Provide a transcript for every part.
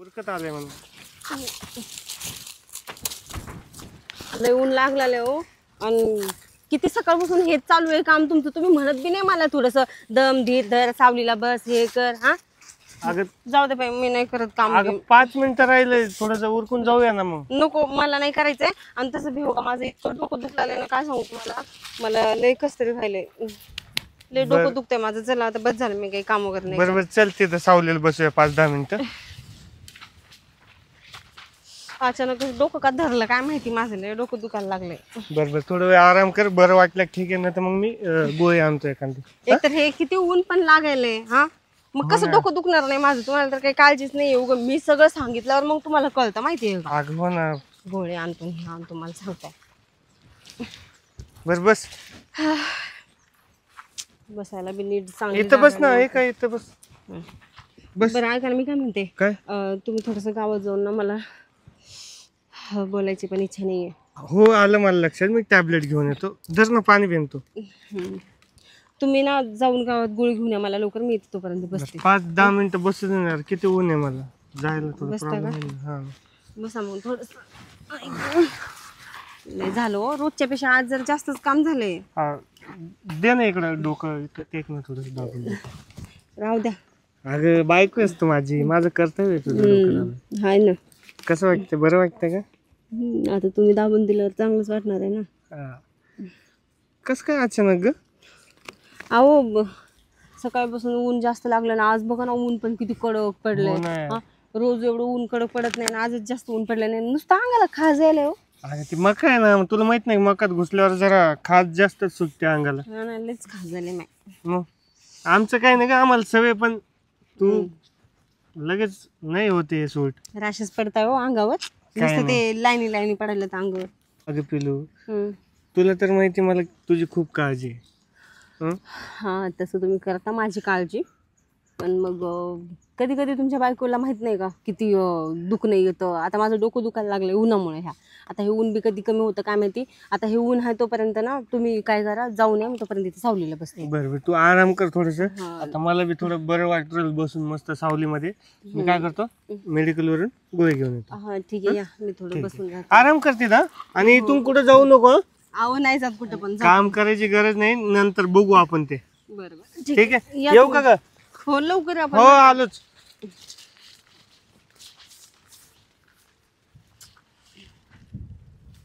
उरकत आले म्हणून लय ऊन लागलाय हो. आणि किती सकाळपासून हेच चालू आहे काम तुमचं. तुम्ही म्हणत बी नाही मला थोडस दम धीर धर सावलीला बस हे कर. हा अगं जाऊ दे बाई मी नाही करत काम. अगं 5 मिनिटं राहिले थोडस उरकून जाऊया ना मग. नको मला नाही करायचंय. आणि तसं भी हो का माझं इतकं डोकं दुखलं ना काय सांगू तुम्हाला. मला लय कस तरी व्हायलंय. लय डोकं दुखतंय माझं. चला आता बस झालं मी काही काम वगैरे नाही. बरोबर चल तिथं सावलीला बसूया 5-10 मिनिटं. अचानक डोकं का धरलं काय माहिती. माझं लय डोकं दुखायला लागलंय. बरोबर थोडं वेळ आराम कर. बरं वाटलं ठीक आहे ना तर मग मी गोळी आणतो एखादी. एक तर हे किती ऊन पण लागायलंय. हा मग कसं डोकं दुखणार नाही माझं. तुम्हाला तर काही काळजीच नाही. उगं मी सगळं सांगितल्यावर मग तुम्हाला कळतं माहितीये का. अगं हो ना. गोळे आणतो हे आणतो मला सांगताय. बस बस बसायला बी नीट चांगली इथं बस ना. हे काय इथं बस बस. बरं ऐका ना मी काय म्हणते. काय तुम्ही थोडस गावात जाऊन ना मला बोलायची पण इच्छा नाहीये. हो आलं मला लक्षात. मी टॅबलेट घेऊन येतो. धर ना पाणी पितो. तुम्ही ना जाऊन गावात गोळी घेऊन या मला लवकर. मी येतो तोपर्यंत बसते. 5-10 मिनिटं बसू देणार. किती ऊन आहे मला जायला थोडं बसता प्रॉब्लेम का? आहे ना. हा बसा मग थोडस. लय झालं हो. रोजच्या पेक्षा आज जर जास्तच काम झालंय. हा. दे ना इकडं डोकं टेक ना थोडं दाबून दे. राहू द्या. अगं बायको असतो माझी. माझं कर्तव्य आहे तुझं डोकं. हाय ना. कसं वाटतं. बरं वाटतं का. आता तुम्ही दाबून दिल्यावर चांगलंच वाटणार आहे ना. कसं काय अचानक ग. अहो सकाळपासून ऊन जास्त लागलं ना. आज बघा ना ऊन पण किती कडक पडलंय. रोज एवढं ऊन कडक पडत नाही ना. आजच जास्त ऊन पडलं नाही. नुसतं अंगाला खाज यायला हो. अगं ती मका आहे ना. तुला माहित नाही मकात घुसल्यावर जरा खाज जास्तच सुटते अंगाला. लयच खाज झाले नाही. मग आमचं काय नाही का. आम्हाला सवय पण तू लगेच नाही होते सूट. रॅशेस पडताय हो अंगावर. नुसतं ते लाईनी लाईनी पडायला तर अंगावर. अगं पिलू तुला तर माहिती मला तुझी खूप काळजी आहे. हा तसं तुम्ही करता माझी काळजी. पण मग कधी कधी तुमच्या बायकोला माहित नाही का किती दुःख नाही येतं. आता माझं डोकं दुखायला लागलंय उन्हामुळे. ह्या आता हे ऊन बी कधी कमी होतं काय माहिती. आता हे ऊन आहे तोपर्यंत ना तुम्ही काय करा जाऊन या. मी तोपर्यंत इथे सावलीला बसते. बरोबर तू आराम कर थोडस. आता मला बी थोडं बरं वाटतं बसून मस्त सावलीमध्ये. मी काय करतो मेडिकल वरून गोळी घेऊन येतो. हा ठीक आहे या. मी थोडं बसून राहते. आराम करते ना. आणि इथून कुठं जाऊ नको. अहो नाही जात कुठं पण. काम करायची गरज नाही. नंतर बघू आपण ते. बरोबर ठीक आहे. येऊ का ग. हो लवकर आपण. हो आलोच.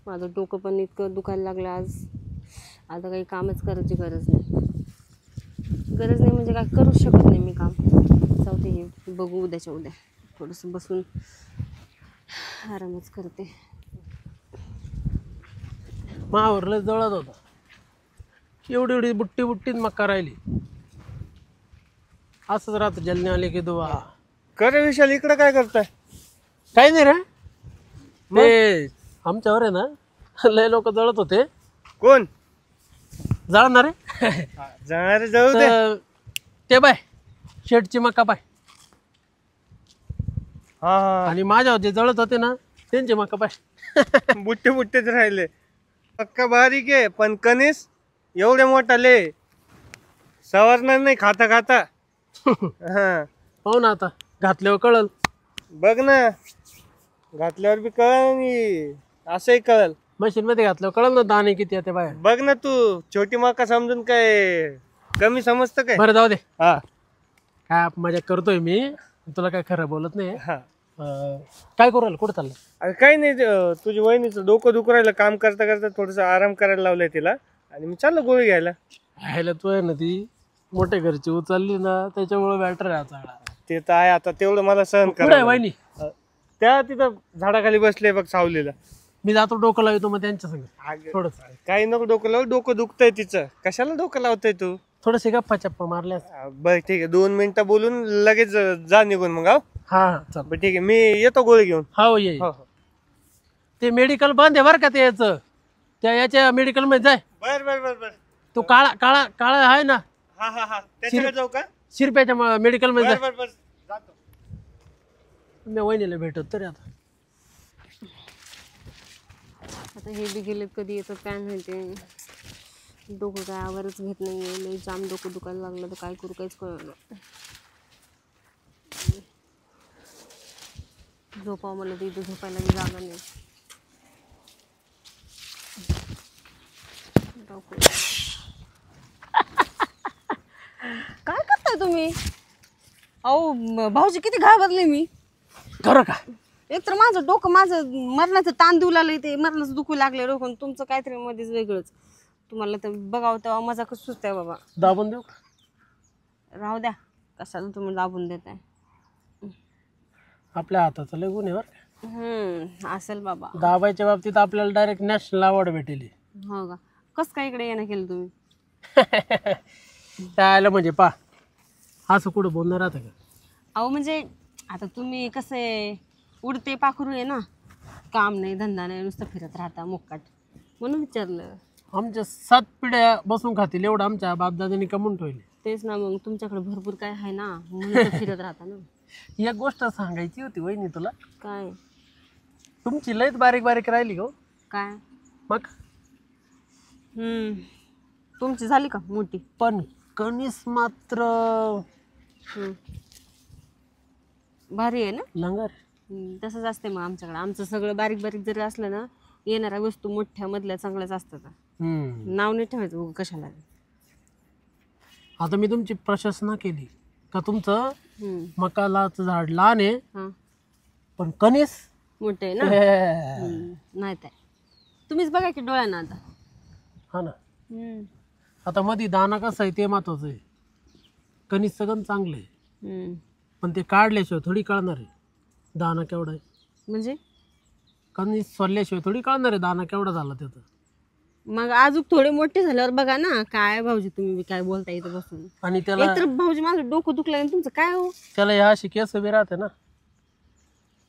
माझं डोकं पण इतकं दुखायला लागलं आज. आता काही कामच करायची गरज नाही. गरज नाही म्हणजे काय करूच शकत नाही मी काम. जाऊ दे हे बघू उद्याच्या उद्या. थोडंसं बसून आरामच करते. मावरलं जळत होता. एवढी एवढी बुट्टी बुट्टीत मक्का राहिली. असंच राहतं जलने आले की दुवा. करे विशाल इकडे काय करताय. काही नाही रे. ते आमच्यावर आहे ना लय लोक जळत होते. कोण जळणार रे. जाणार जाऊ दे. ते बाय शेटची मका बाय. हा आणि माझ्यावर जे जळत होते ना त्यांचे मका बाय. बुट्टे बुट्टेच राहिले. पक्का बारीक आहे पण कणीस एवढे मोठाले सवारणार नाही खाता खाता. हा पाहू ना आता घातल्यावर कळल. बघ ना घातल्यावर बी कळल आणि असंही कळल. मशीन मध्ये घातल्यावर कळल ना दाणे किती येते बाहेर. बघ ना तू छोटी मका समजून काय कमी समजतं काय. बरं जाऊ दे. हा काय मजा करतोय मी. तुला काय खरं बोलत नाही. हा काय करू राहिलं. कुठं चाललं. अरे काही नाही तुझी वहिनीचं डोकं दुखू राहिलं. काम करता करता थोडस आराम करायला लावलंय तिला. आणि मी चाललो गोळी घ्यायला. ह्याला तू आहे ना ती मोठ्या घरची उचलली ना त्याच्यामुळे बॅटर आहे. ते तर आहे आता तेवढं मला सहन कुठे आहे करा. वहिनी. त्या तिथं झाडाखाली बसले बघ सावलीला. मी जातो डोकं लावतो मग त्यांच्या संग थोडस. काही नको डोकं लावू. डोकं दुखतंय तिचं. कशाला डोकं लावतोय तू. थोडस गप्पा चप्पा मारल्या. बरं ठीक आहे 2 मिनिटं बोलून लगेच जा निघून मग. हा चल बरं ठीक आहे मी येतो गोळी घेऊन. हो ये. ते मेडिकल बंद आहे बरं का. ते याचं त्या याच्या मेडिकल मध्ये जाय. बर बर बर बर. तो काळा काळा काळा आहे ना. हा हा हा त्याच्याकडे जाऊ का. शिरप्याच्या मेडिकल मध्ये बर जाय. बर बर जातो. मी वहिनीला भेटत तरी आता. आता हे बी गेलेत कधी येतात काय माहिती. डोकं काय आवरच घेत नाहीये. लय जाम डोकं दुखायला लागलं तर काय करू काहीच कळलं. झोपावं मला तर इथं झोपायला मी जागा नाही. डोकं. काय करताय तुम्ही? अहो भाऊजी किती घाबरले मी. खरं का? एक तर माझं डोकं माझं मरणाचं ताण देऊ लागलं, ते मरणाचं दुखू लागलं डोकं. तुमचं काहीतरी मध्येच वेगळंच. तुम्हाला तर बघावं तेव्हा मजा कसं सुचतंय बाबा. दाबून देऊ का? राहू द्या, कशाला तुम्ही दाबून देताय. आपल्या हाताचं लय गुण आहे बरं का. असेल बाबा. दाबायच्या बाबतीत आपल्याला डायरेक्ट नॅशनल अवॉर्ड भेटेल. हो का? कसं काय इकडे येणं केलं तुम्ही? त्याला म्हणजे पा असं कुठं बोलणं राहतं का? अहो म्हणजे आता तुम्ही कसं आहे, उडते पाखरू आहे ना, काम नाही धंदा नाही, नुसतं फिरत राहता मुक्काट, म्हणून विचारलं. आमच्या 7 पिढ्या बसून खातील एवढं आमच्या बापदादांनी कमवून ठेवले. तेच ना, मग तुमच्याकडे भरपूर काय आहे ना, म्हणून तर फिरत राहता ना. एक गोष्ट सांगायची होती वहिनी तुला. काय? तुमची लयच बारीक बारीक राहिली गो. काय? मग तुमची झाली का मोठी? पण कणीस मात्र भारी आहे ना. लंगर. तसंच असते मग आमच्याकडे. आमचं सगळं बारीक बारीक जरी असलं ना, येणाऱ्या वस्तू मोठ्या मधल्या चांगल्याच असतात. नाव नाही ठेवायचं उगा कशाला. आता मी तुमची प्रशंसा केली का तुमचं मकालाचं झाड लहान आहे हां पण कणीस मोठे आहे ना. नाही तर तुम्हीच बघा की डोळ्यानं आता. हा ना. आता मध्ये दाना कसा आहे ते महत्वाचं आहे. कणीस सगळं चांगलं आहे पण ते काढल्याशिवाय थोडी कळणार आहे दाना केवढा आहे. म्हणजे कणीस सोडल्याशिवाय थोडी कळणार आहे दाना केवढा झाला त्याचा. मग अजून थोडे मोठे झाल्यावर बघा ना. काय भाऊजी तुम्ही काय बोलता इथं बसून. आणि त्याला एक तर भाऊजी माझं डोकं दुखलं आणि तुमचं काय हो. त्याला ह्या अशी केस उभी राहते ना.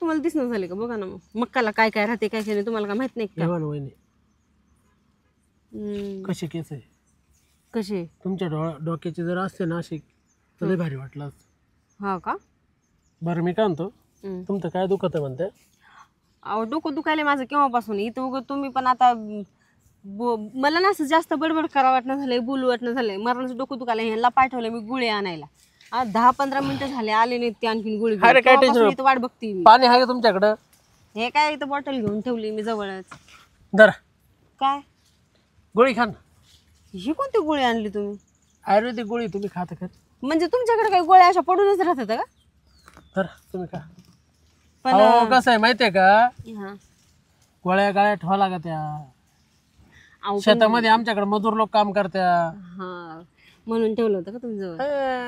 तुम्हाला दिसणं झाले का बघा ना. मग मक्काला काय काय राहते काय काय नाही तुम्हाला काय माहित नाही का. जेवण वहिनी कसे केस आहे कसे तुमच्या डोक्याचे जर असते ना असे तर लय भारी वाटलं असतं. हा का. बरं मी काय म्हणतो तुमचं काय दुखत आहे म्हणते. अहो डोकं दुखायला माझं केव्हापासून. इथं उगं तुम्ही पण आता मला ना असं जास्त बडबड करा वाटणं झालंय, बोलू वाटणं झालंय. मरणाचं डोकं दुखायला ह्यांना पाठवलं मी गुळे आणायला. 10-15 मिनिटं झाले आले नाहीत ते आणखीन गुळी घेऊन. अरे काय तेव्हापासून टेन्शन इथं वाट बघते मी. पाणी आहे का तुमच्याकडं. हे काय इथं बॉटल घेऊन ठेवली मी जवळच. धरा काय गोळी खा ना. ही कोणती गोळी आणली तुम्ही. आयुर्वेदिक गोळी तुम्ही खाता का. म्हणजे तुमच्याकडे काही गोळ्या अशा पडूनच राहतात का. धरा तुम्ही खा. पण अहो कसं आहे माहितीये का हा गोळ्या गाळ्या ठेवा लागत त्या अहो शेतामध्ये आमच्याकडे मजूर लोक काम करत्या. हा म्हणून ठेवलं होतं का तुम्ही जवळ.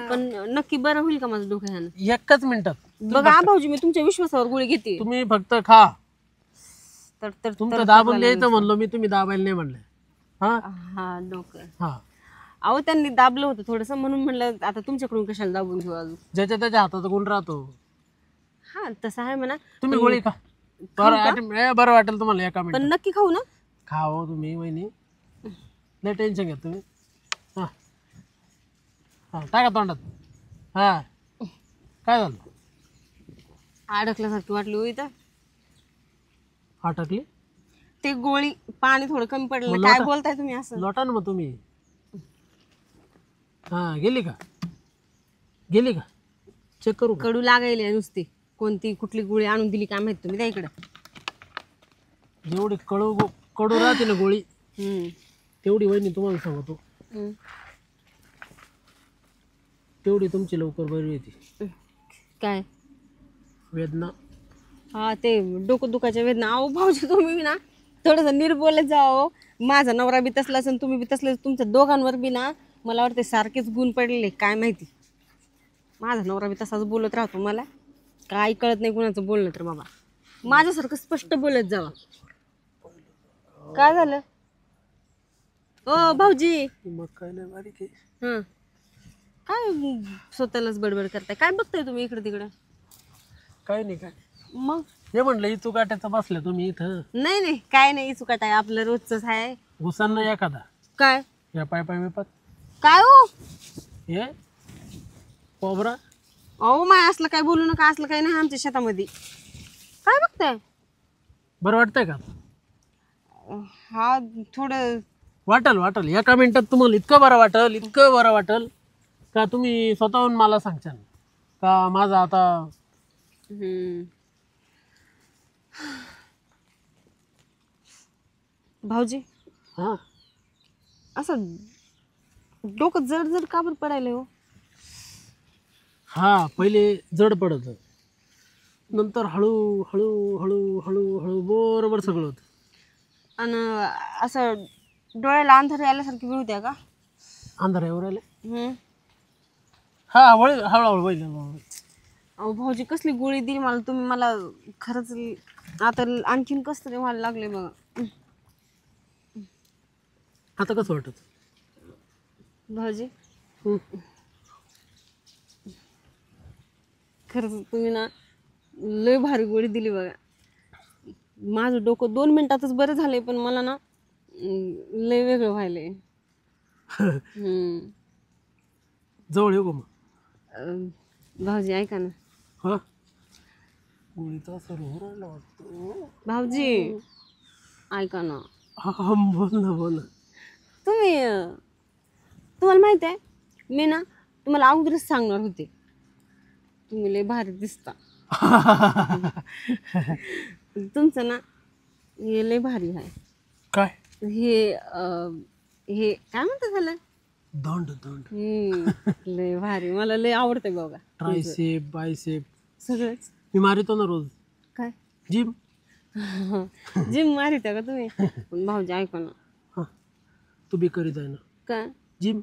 पण नक्की बरं होईल का माझं डोकं ह्यानं. एकच मिनिटात बघा हा भाऊजी मी तुमच्या विश्वासावर गोळी घेते. तुम्ही फक्त खा. तर तुमचं दाबून द्यायचं म्हणलो मी तुम्ही दाबायला नाही म्हणलं. हा हा डोकं. हा अहो त्यांनी दाबलं होतं थोडंसं म्हणून म्हणलं आता तुमच्याकडून कशाला दाबून घेऊ अजून. ज्याच्या त्याच्या हातात गुण राहतो. हा तसं आहे म्हणा. तुम्ही गोळी खा. बरं वाटेल तुम्हाला एका पण मिनिट. नक्की खाऊ ना. खाओ तुम्ही वहिनी नाही टेन्शन घ्या तुम्ही. हा हा टाका तोंडात. हा काय झालं अडकल्यासारखी वाटली हो इथं. अटकली. ते गोळी पाणी थोडं कमी पडलं. मग काय लोटा- बोलताय तुम्ही असं. लोटा ना मग तुम्ही. हा गेली का गेली का चेक करू का. कडू लागायला नुसती. कोणती कुठली गोळी आणून दिली काय माहित तुम्ही द्या इकडं. जेवढी कडू राहते ना गोळी तेवढी वहिनी तुम्हाला सांगतो तेवढी तुमची लवकर बरी येते. काय वेदना. हा ते डोकं दुखायच्या वेदना. अहो भाऊजी तुम्ही ना थोडंसं निर्बोलत जाओ. माझा नवरा बी तसलाच आणि तुम्ही बी तसलेच. तुमच्या दोघांवर बी ना मला वाटते सारखेच गुण पडलेले काय माहिती. माझा नवरा बी तसाच बोलत राहतो. मला काही कळत नाही कुणाचं बोलणं तर बाबा. माझ्यासारखं स्पष्ट बोलत जावा. काय झालं ओ भाऊजी. मग काय नाही बारीक आहे. हां काय स्वतःलाच बडबड करताय. काय बघताय तुम्ही इकडं तिकडं. काय नाही काय मग हे म्हणलं इथू काट्याचं बसल्या तुम्ही इथं. नाही नाही काय नाही चुकाट आहे आपलं रोजच आहे. घुसांना एखादा काय या पाय विपत काय हो. हे पोबरा. अहो माय असलं काय बोलू नका. असलं काय नाही आमच्या शेतामध्ये. काय बघताय. बरं वाटतंय का. हा थोडं वाटल एका मिनिटात तुम्हाला इतकं बरं वाटल का तुम्ही स्वतःहून मला सांगशाल का माझा आता भाऊजी हा असं डोकं जड जड का बरं पडायला हो? हा पहिले जड पडत, नंतर हळू हळू हळू हळू हळू बरोबर सगळं होतं. आणि असं डोळ्याला अंधार आल्यासारखी भीती होत्या का? अंधारावर आले. हम्म. हा हळूहळू पहिले अहो भाऊजी कसली गोळी दिली मला तुम्ही, मला खरंच आता आणखीन कसं तरी व्हायला लागले बघा. आता कसं वाटत? भाऊजी खरंच तुम्ही ना लय भारी गोळी दिली बघा. माझं डोकं 2 मिनिटातच बरं झालंय, पण मला ना लय वेगळं व्हायलंय. जवळ येऊ का मग? भाऊजी ऐका ना. हा गोळीचा असर हो राहिला वाटतो. भाऊजी ऐका ना. हा बोल ना बोल ना. तुम्हाला माहित आहे मी ना तुम्हाला अगोदरच सांगणार होते, तुम्ही लय भारी दिसता. तुमचं ना हे लय भारी आहे. काय हे हे काय म्हणतात त्याला? दंड दंड. लय भारी, मला लय आवडतंय बघा. ट्रायसेप बायसेप सगळंच मी मारितो ना रोज. काय जिम. जिम मारिता का तुम्ही? पण भाऊजी ऐका ना. हा तू बी करीत आहे ना काय जिम?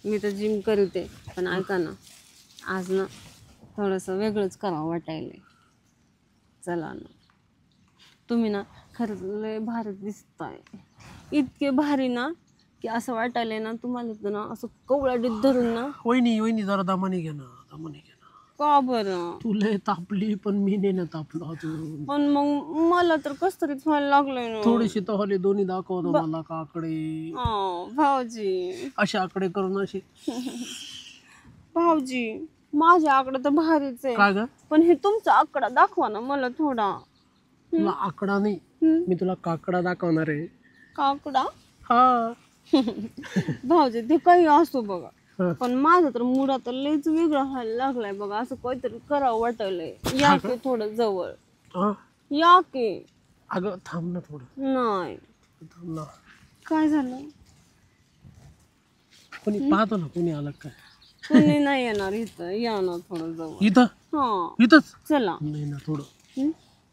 मी तर जिम करते, पण ऐका ना आज ना थोडंसं वेगळंच करावं वाटायलंय. चला ना, तुम्ही ना खरंच लय भारी दिसताय. इतके भारी ना की असं वाटायलंय ना तुम्हाला तर ना असं कवळाडीत धरून ना. वहिनी जरा दमाने घे ना, दमाने घे ना. का बरं? तू लय तापली पण मी नाही ना तापलो अजून. पण मग मला तर कस तरीच व्हायला लागलंय ना. थोडीशी तहले दोन्ही दाखव ना मला का आकडे. भाऊजी असे आकडे करून असे. भाऊजी माझ्या आकडा तर भारीच आहे, काय ग? पण हे तुमचा आकडा दाखवा ना मला थोडा. तुला आकडा नाही, मी तुला काकडा दाखवणार आहे. काकडा? हा भाऊजी ते काही असो बघा, हा. पण माझं तर मूड आता लयच वेगळा व्हायला लागलाय बघा. असं काहीतरी करावं वाटायलंय. या की थोडं जवळ हा? या की. अगं थांब ना थोडं. नाही थांब ना. काय झालं? कोणी पाहतो ना, कोणी आलं काय? तुम्ही नाही येणार इथं, या ना थोडं जवळ. इथं हा इथंच चला. नाही ना थोडं हं?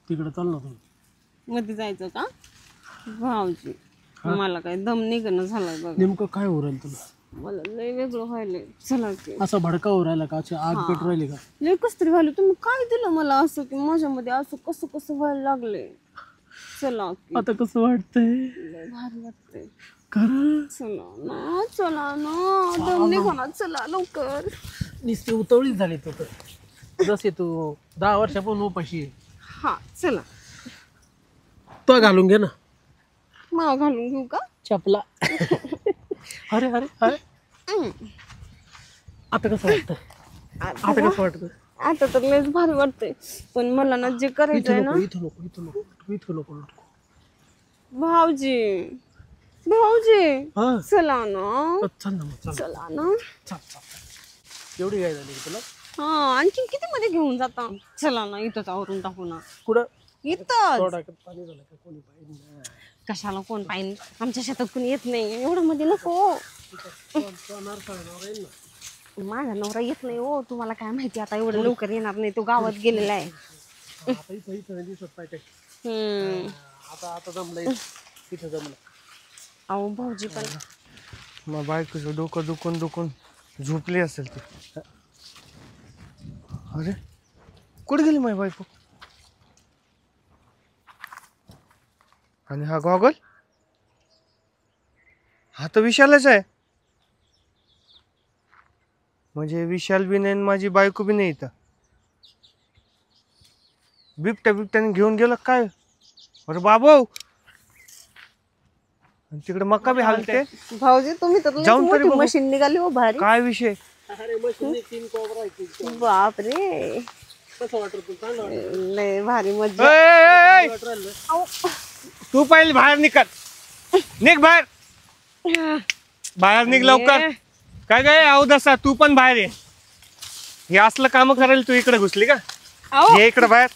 तिकडे चाल ना थोडं. मध्ये जायचं का? भाऊजी मला काय दम निघणं झालाय बघा. नेमकं काय हो राहिलं तुला? मला लय वेगळं व्हायलंय. चला की. असं भडका हो राहिला का? अशी आग पेट राहिली का? लय कस तरी व्हायलं. तुम्ही काय दिलं मला असं की माझ्यामध्ये असं कसं कसं व्हायला लागले. चला की. आता कसं वाटतंय? लय भारी वाटतंय. खरं चला ना दम निघा, चला लवकर. नुसती उतवळीच झाली तू तर, जसे तू 10 वर्षापासून उपाशी आहे. हा चला. तो घालून घे ना माव घालून घेऊ का चपला. अरे अरे अरे आता कसं वाटतं? आता कसं वाटतं? आता तर लयच भारी वाटतंय, पण मला ना जे करायचं आहे ना. इथं नको. भाऊजी हा चला ना. चल ना मग चला ना. चल एवढी काय झाली तुला? हा आणखी किती मध्ये घेऊन जाता? चला ना इथंच आवरून टाकू ना. कुठं? इथंच. पाणी झालं का? कोणी पाहिजे? कशाला कोण पाहिजे? आमच्या शेतात कोणी येत नाही. एवढं मध्ये नको. माझा नवरा येत नाही हो. तुम्हाला काय माहिती, आता एवढं लवकर येणार नाही. तो गावात गेलेला आहे. आता जमलंय तिथं जमलं. अहो भाऊजी पण मग बायकोचं डोकं दुखून झोपली असेल ती. अरे कुठे गेली माझी बायको? आणि हा गॉगल, हा तर विशालच आहे. म्हणजे विशाल बी नाही, माझी बायको बी नाही इथं. बिबट्याने घेऊन गेलं काय? अरे बाबा, तिकडे मका बी हालते. भाऊजी तुम्ही तर जाऊन तरी बघू. मशीन निघाली हो भारी. काय विषय? बापरे कसं वाटत? लय भारी मजा. तू पहिले बाहेर निघ बाहेर निघ लवकर. काय काय अवदसा, तू पण बाहेर ये. हे असलं काम करायला तू इकडे घुसली का? अहो. ये इकडे बाहेर.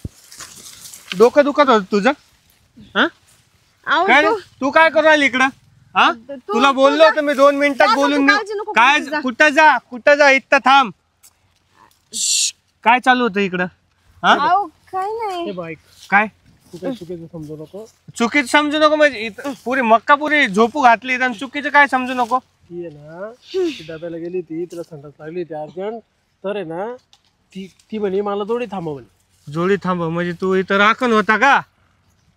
डोकं दुखत होत तुझं? हा अहो, काय रे? तू- तू काय करू राहिली इकडं? हा तुला बोललो होतं मी 2 मिनिटात बोलून तू देऊ. काळजी नको काय करू, जा. कुठं जा इथं थांब. श्श्श, काय चालू होतं इकडं? हा अहो, काय नाही हे बाईक काय तू काही चुकीचं समजू नको. चुकीचं समजू नको म्हणजे पुरी मक्का पुरी झोपू घातली आणि चुकीचं काय समजू नको. ती आहे ना ती डब्याला गेली ती तिला संडास लागली होती अर्जंट. तर आहे ना ती म्हणे मला जोडी थांबव म्हणे. जोडी थांबव म्हणजे तू इथं राखण होता का?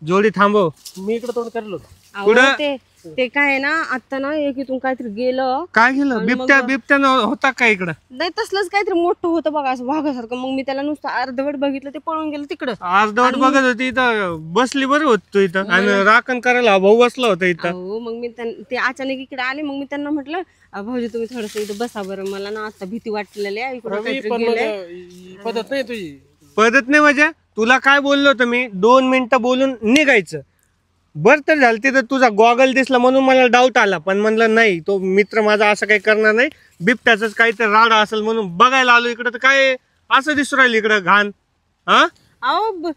जोडी थांबव. मी इकडे तोंड करलो होतो. अहो, कुठं? ते काय आहे ना आता ना एकीतून काहीतरी गेलं. काय गेलं? बिबट्या होता का इकडं? नाही तसलंच काहीतरी मोठं होतं बघा असं वाघासारखं. मग मी त्याला नुसतं अर्धवट बघितलं ते पळून गेलं तिकडं. अर्धवट बघत होती इथं बसली बरं होत तू इथं आणि राखण करायला भाऊ बसला होता इथं. हो मग मी ते अचानक इकडे आले. मग मी त्यांना म्हटलं भाऊजी तुम्ही थोडस इथं बसा बरं, मला ना आता भीती वाटलेली आहे इकडं रवी काहीतरी पण मग गेलंय. ही पद्धत नाही तुझी. पद्धत नाही म्हणजे तुला काय बोललो होतं मी 2 मिनिटं बोलून निघायचं. बर तर झालं तिथं तुझा गॉगल दिसला म्हणून मला डाऊट आला, पण म्हणलं नाही तो मित्र माझा असं काही करणार नाही, बिबट्याच काहीतरी राडा असेल म्हणून बघायला आलो इकडं. तर काय असं दिसू राहिलं इकडं घाण? हा अहो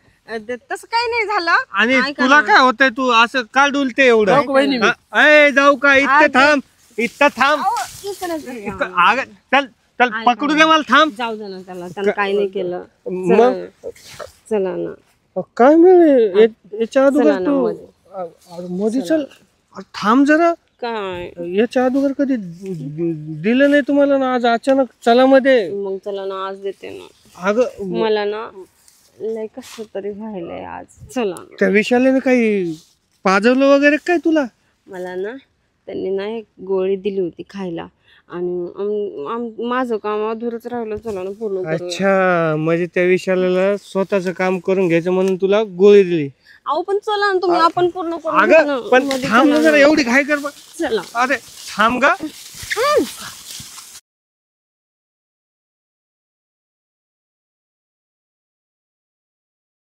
तसं काही नाही झालं. आणि ऐका तुला ना. काय होतंय तू असं का डुलते एवढं? जाऊ का वहिनी मी? अय जाऊ का? इथं थांब इथं थांब. अहो, इकडं जा. अगं, चल चल पकडू दे मला. थांब. जाऊ दे ना त्याला काही नाही केलं. मग चला ना काय मिळेल याच्या चला अगोदर ना तू मध्ये. मोदी चल. थांब जरा. काय याच्या अगोदर कधी दिलं नाही तुम्हाला ना, आज अचानक चला मध्ये. मग चला ना आज देते ना. अगं मला ना लय कसं तरी व्हायलंय आज. चला ना. त्या विशालेने काही पाजवलं वगैरे काय तुला? मला ना त्यांनी ना एक गोळी दिली होती खायला आणि माझं काम अधुरच राहिलं. चला ना पूर्ण करूया. अच्छा म्हणजे त्या विशालेला स्वतःच काम करून घ्यायचं म्हणून तुला गोळी दिली. अहो पण चला ना तुम्ही, आपण पूर्ण करू अगं पण थांब ना जरा, एवढी घाई कर. चला. अरे थांब ग.